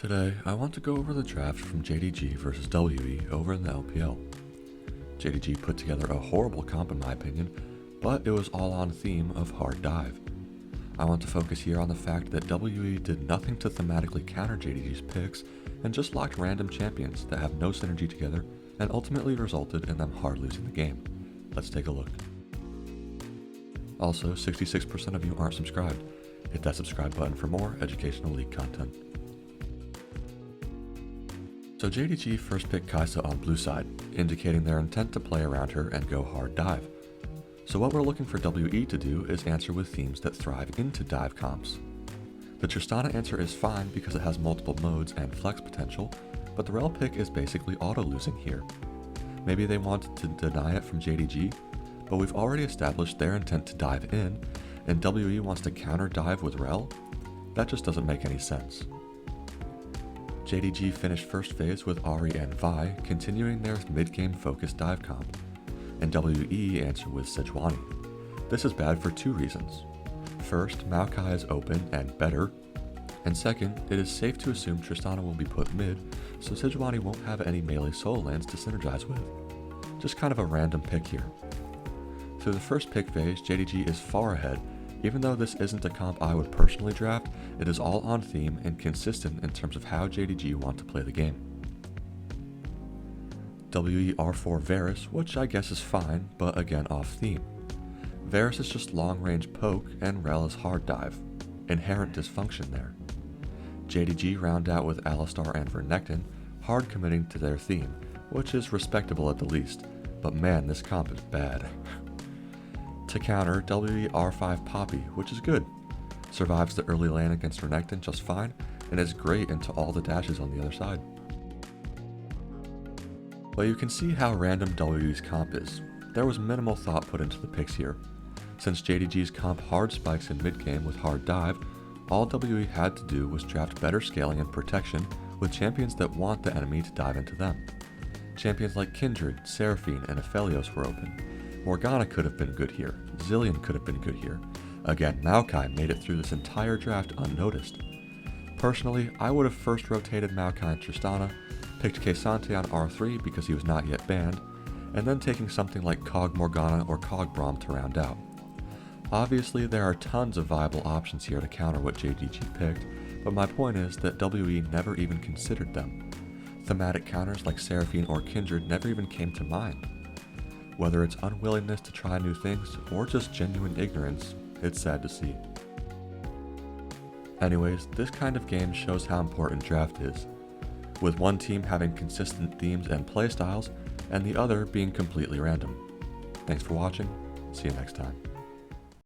Today, I want to go over the draft from JDG versus WE over in the LPL. JDG put together a horrible comp in my opinion, but it was all on theme of hard dive. I want to focus here on the fact that WE did nothing to thematically counter JDG's picks and just locked random champions that have no synergy together and ultimately resulted in them hard losing the game. Let's take a look. Also, 66% of you aren't subscribed. Hit that subscribe button for more educational league content. So JDG first picked Kai'Sa on blue side, indicating their intent to play around her and go hard dive. So what we're looking for WE to do is answer with themes that thrive into dive comps. The Tristana answer is fine because it has multiple modes and flex potential, but the Rell pick is basically auto-losing here. Maybe they wanted to deny it from JDG, but we've already established their intent to dive in, and WE wants to counter dive with Rell? That just doesn't make any sense. JDG finished first phase with Ahri and Vi, continuing their mid-game focused dive comp, and WE answered with Sejuani. This is bad for two reasons. First, Maokai is open and better, and second, it is safe to assume Tristana will be put mid, so Sejuani won't have any melee solo lands to synergize with. Just kind of a random pick here. Through the first pick phase, JDG is far ahead. Even though this isn't a comp I would personally draft, it is all on theme and consistent in terms of how JDG want to play the game. WE R4 Varus, which I guess is fine, but again off theme. Varus is just long range poke and Rell is hard dive. Inherent dysfunction there. JDG round out with Alistar and Renekton, hard committing to their theme, which is respectable at the least, but man, this comp is bad. To counter, WE R5 Poppy, which is good. Survives the early lane against Renekton just fine, and is great into all the dashes on the other side. But you can see how random WE's comp is. There was minimal thought put into the picks here. Since JDG's comp hard spikes in mid-game with hard dive, all WE had to do was draft better scaling and protection with champions that want the enemy to dive into them. Champions like Kindred, Seraphine, and Aphelios were open. Morgana could have been good here, Zilean could have been good here. Again, Maokai made it through this entire draft unnoticed. Personally, I would have first rotated Maokai and Tristana, picked K'Sante on R3 because he was not yet banned, and then taking something like Cog Morgana or Cog Braum to round out. Obviously, there are tons of viable options here to counter what JDG picked, but my point is that WE never even considered them. Thematic counters like Seraphine or Kindred never even came to mind. Whether it's unwillingness to try new things or just genuine ignorance, it's sad to see. Anyways, this kind of game shows how important draft is, with one team having consistent themes and playstyles, and the other being completely random. Thanks for watching, see you next time.